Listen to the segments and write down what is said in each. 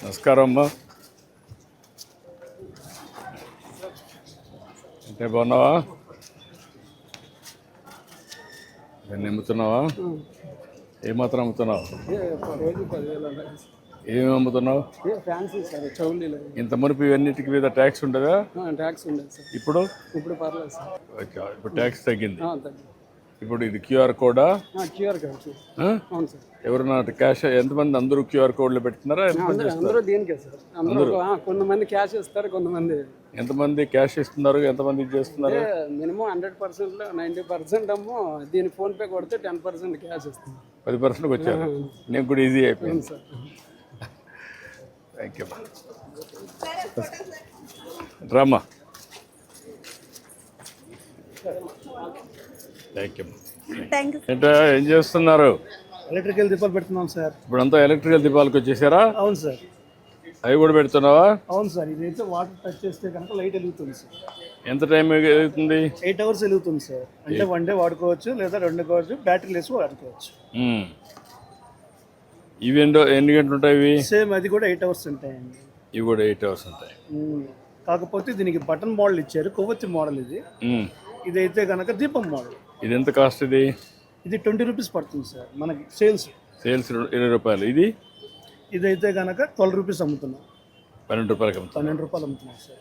నమస్కారం అమ్మా. అంటే బాగున్నావా? ఇవన్నీ అమ్ముతున్నావా? ఏమాత్రం అమ్ముతున్నావు? ఏమేమి అమ్ముతున్నావు? ఇంత మునుపు ఇవన్నిటికి మీద ట్యాక్స్ ఉండదా? ట్యాక్స్ ఉండదు సార్. ఇప్పుడు పర్లేదు సార్. ఇప్పుడు ట్యాక్స్ తగ్గింది. ఇప్పుడు ఇది క్యూఆర్ కోడా? QR code. అవును సార్. ఎవరన్నా క్యాష్ ఎంతమంది? అందరూ క్యూఆర్ కోడ్లు పెడుతున్నారా? అందరూ దీనికే సార్. అందరూ కొంతమంది క్యాష్ ఇస్తారు, కొంతమంది. ఎంతమంది క్యాష్ ఇస్తున్నారు, ఎంతమంది చేస్తున్నారు? మినిమం 100%లో 90% అమ్మో దీని ఫోన్పే కొడితే 10% క్యాష్ ఇస్తుంది. 10%కి వచ్చారు. నేను కూడా ఈజీ అయిపోయింది సార్. థ్యాంక్ యూ రామ్మా. Thank you. ఏంటో ఏం చేస్తున్నారు? ఎలక్ట్రికల్ దీపాలు పెడుతున్నాం సార్. ఇప్పుడంతా ఎలక్ట్రికల్ దీపాలకు వచ్చేసారా? అవును సార్. అవి కూడా పెడుతున్నావా? అవును సార్. ఇదైతే వాటర్ టచ్ చేస్తే కనుక లైట్ వెలుగుతుంది సార్. ఎంత టైం వెలుగుతుంది? 8 hours వెలుగుతుంది సార్. అంటే 1 day వాడుకోవచ్చు, లేదా 2 కావచ్చు, బ్యాటరీ లేసి వాడుకోవచ్చు. ఇవి ఎన్ని గంటలు ఉంటాయి? ఇవి సేమ్ అది కూడా 8 hours ఉంటాయండి. ఇవి కూడా 8 hours ఉంటాయి. కాకపోతే దీనికి బటన్ మోడల్ ఇచ్చారు, కొవ్వొత్తి మోడల్ ఇది. ఇదైతే కనుక దీపం మోడల్. ఇది ఎంత కాస్ట్? ఇది 20 rupees పడుతుంది సార్ మనకి. సేల్స్ 20 రూపాయలు. ఇదైతే కనుక 12 rupees అమ్ముతున్నాం. 12 రూపాయలకి అమ్ముతాం. 12 రూపాయలు అమ్ముతున్నాం సార్.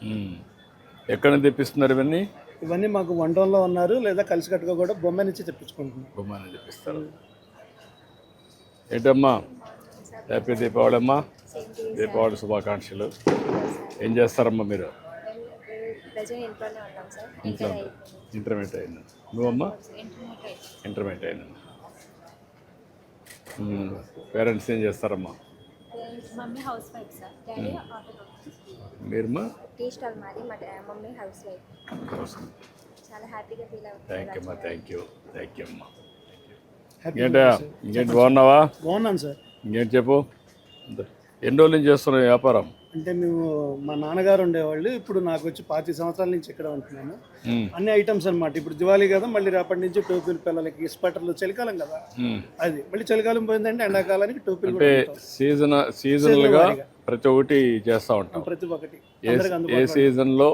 ఎక్కడ నుంచి తెప్పిస్తున్నారు ఇవన్నీ? ఇవన్నీ మాకు వంటల్లో ఉన్నారు, లేదా కలిసికట్టుగా కూడా బొమ్మ నుంచి తెప్పించుకుంటున్నాం. బొమ్మ నుంచి తెప్పిస్తారు. ఏంటమ్మా, హ్యాపీ దీపావళి అమ్మా. దీపావళి శుభాకాంక్షలు. ఏం చేస్తారమ్మా మీరు? ఇంట్లో ఇంటర్మీడియట్ అయినా. నువ్వమ్మా? ఇంటర్మీడియట్ అయినా. పేరెంట్స్ ఏం చేస్తారమ్మా? Mummy housewife sir, daddy auto. మీరమ్మా? టీ స్టాల్ మాది, మా మమ్మీ హౌస్ వైఫ్. చాలా హ్యాపీగా ఫీల్ అవుతుంది. థ్యాంక్ యూ అమ్మా. థ్యాంక్ యూ అమ్మా. ఇంకేంటి బాగున్నావా? బాగున్నాను సార్. ఇంకేంటి చెప్పు. ఎన్ని రోజుల నుంచి చేస్తున్నావు వ్యాపారం? అంటే మేము, మా నాన్నగారు ఉండేవాళ్ళు, ఇప్పుడు నాకు వచ్చి 25 సంవత్సరాల నుంచి ఇక్కడ ఉంటున్నాను. అన్ని ఐటమ్స్ అనమాట. ఇప్పుడు దివాళీ కదా, మళ్ళీ రేపటి నుంచి టోపీలు పిల్లలకి, స్వెటర్లు. చలికాలం కదా అది, మళ్ళీ చలికాలం పోయిందంటే ఎండాకాలానికి టోపీలు. అంటే సీజనల్ గా ప్రతి ఒక్కటి చేస్తా ఉంటాం. ప్రతి ఒక్కటి ఏ సీజన్ లో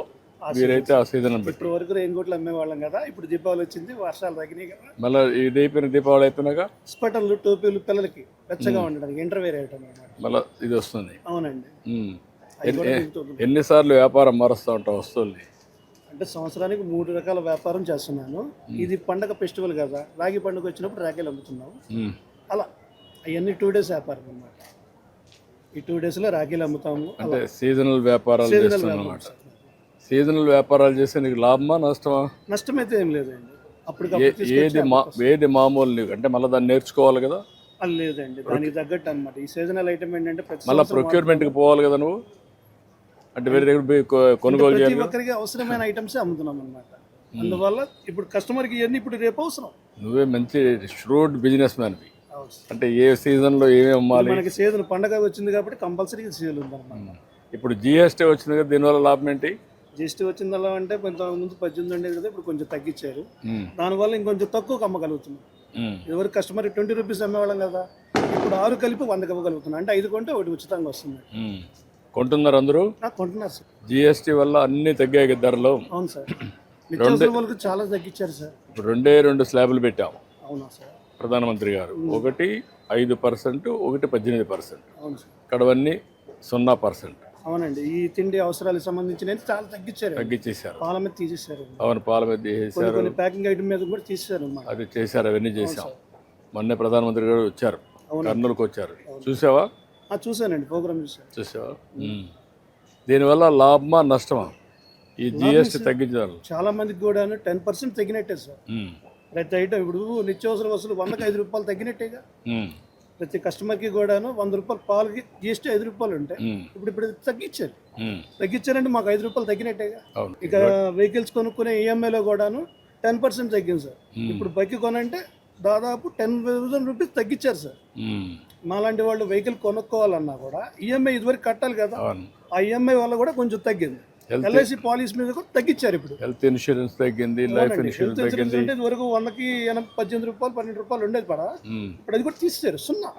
మీరైతే ఆ సీజన్. ఇప్పుడు వరకు రెయిన్ కోట్లు అమ్మేవాళ్ళం కదా, ఇప్పుడు దీపావళి వచ్చింది, వర్షాలు తగ్గినాయి కదా. మళ్ళీ ఇది అయిపోయిన దీపావళి అయిపోయినాక స్వెటర్లు, టోపీలు పిల్లలకి వెచ్చగా ఉండడానికి ఇంటర్వేర్ ఐటమ్ అనమాట. మళ్ళీ ఇది వస్తుంది. అవునండి. ఎన్నిసార్లు వ్యాపారం మారుస్తూ ఉంటాం వస్తువుల్ని? అంటే సంవత్సరానికి 3 రకాల వ్యాపారం చేస్తున్నాను. ఇది పండగ ఫెస్టివల్ కదా, రాగి పండుగ వచ్చినప్పుడు రాఖీలు అమ్ముతున్నాము. అలా అవన్నీ 2 days వ్యాపారం అన్నమాట. ఈ 2 daysలో రాఖీలు అమ్ముతాము. అంటే సీజనల్ వ్యాపారాలు చేస్తున్నాం అన్నమాట. సీజనల్ వ్యాపారాలు చేస్తే నీకు లాభమా నష్టమా? నష్టమైతే ఏం లేదండి. అప్పుడు ఏది మామూలు అంటే మళ్ళీ దాన్ని నేర్చుకోవాలి కదా? లేదండి, దానికి తగ్గట్టు అనమాట. ఈ సీజనల్ ఐటమ్ ఏంటంటే మళ్ళీ ప్రొక్యూర్మెంట్కి పోవాలి కదా నువ్వు. అంటే వేరే దగ్గర కొనుగోలు చేయాలి. ప్రతి ఒక్కరికి అవసరమైన ఐటమ్స్ అమ్ముతున్నాం అనమాట. అందువల్ల ఇప్పుడు కస్టమర్కి ఇవన్నీ ఇప్పుడు రేపు అవసరం. నువ్వే మంచి ష్రూడ్ బిజినెస్ మ్యాన్వి. అంటే ఏ సీజన్లో ఏమేమి అమ్మాలి? మనకి సీజన్ పండగ వచ్చింది కాబట్టి కంపల్సరీ సీజన్ ఉందన్నమాట. ఇప్పుడు జిఎస్టీ వచ్చింది కదా, దీనివల్ల లాభం ఏంటి? జిఎస్టీ వచ్చిందల్లా అంటే ముందు 18 ఉండేది కదా, ఇప్పుడు కొంచెం తగ్గించారు. దానివల్ల ఇంకొంచెం తక్కువ అమ్మగలుగుతున్నాం. ఎవరికి కస్టమర్ 20 rupees అమ్మేవాళ్ళం కదా, ఇప్పుడు 6 కలిపి 100 అమ్మగలుగుతున్నాం. అంటే 5 కొంటే 1 ఉచితంగా వస్తుంది. కొంటున్నారు అందరూ? కొంటున్నారు సార్. జిఎస్టీ వల్ల అన్ని తగ్గాయి ధరలు. అవును సార్. నిత్యావసర వాళ్ళకి చాలా తగ్గించారు సార్. ఇప్పుడు 2 స్లాబ్లు పెట్టాము. అవునా సార్? ప్రధానమంత్రి గారు. ఒకటి 5%, ఒకటి 18%. అవును సార్. ఇక్కడవన్నీ 0%. అవునండి. ఈ తిండి అవసరాలకు సంబంధించిన చాలా తగ్గించేశారు. పాల మీద తీసేశారు. అవును, పాల మీద తీసేశారు. కొన్ని ప్యాకింగ్ ఐటమ్ మీద కూడా తీసేశారు. అది చేశారు, అవన్నీ చేశాం. మొన్నే ప్రధానమంత్రి గారు వచ్చారు, కర్నూలుకు వచ్చారు. చూసావా? చూసానండి, ప్రోగ్రామ్ చూసావా? దీనివల్ల లాభమా నష్టమా ఈ జిఎస్టీ తగ్గించారు? చాలా మందికి కూడా 10% తగ్గినట్టే సార్. ప్రతి ఐటమ్ ఇప్పుడు నిత్యావసర వసూలు 100కి 5 రూపాయలు తగ్గినట్టేగా. ప్రతి కస్టమర్కి కూడాను 100 రూపాయలు పాలకి జిఎస్టీ 5 రూపాయలు ఉంటాయి. ఇప్పుడు తగ్గించారంటే మాకు 5 రూపాయలు తగ్గినట్టేగా. ఇక వెహికల్స్ కొనుక్కునే ఈఎంఐలో కూడాను 10% తగ్గింది సార్. ఇప్పుడు బైక్ కొనంటే దాదాపు 10,000 rupees తగ్గించారు సార్. మాలాంటి వాళ్ళు వెహికల్ కొనుక్కోవాలన్నా కూడా ఈఎంఐ ఇదివరకు కట్టాలి కదా, ఆ ఈఎంఐ వల్ల కూడా కొంచెం తగ్గింది. ఎల్ఐసి పాలసీ మీద కూడా తగ్గించారు. ఇప్పుడు హెల్త్ ఇన్సూరెన్స్ తగ్గింది, లైఫ్ ఇన్సూరెన్స్ తగ్గింది. అంటే ఇదివరకు 100కి 18 రూపాయలు 12 రూపాయలు ఉండేది పడా, ఇప్పుడు అది కూడా తీసేశారు 0.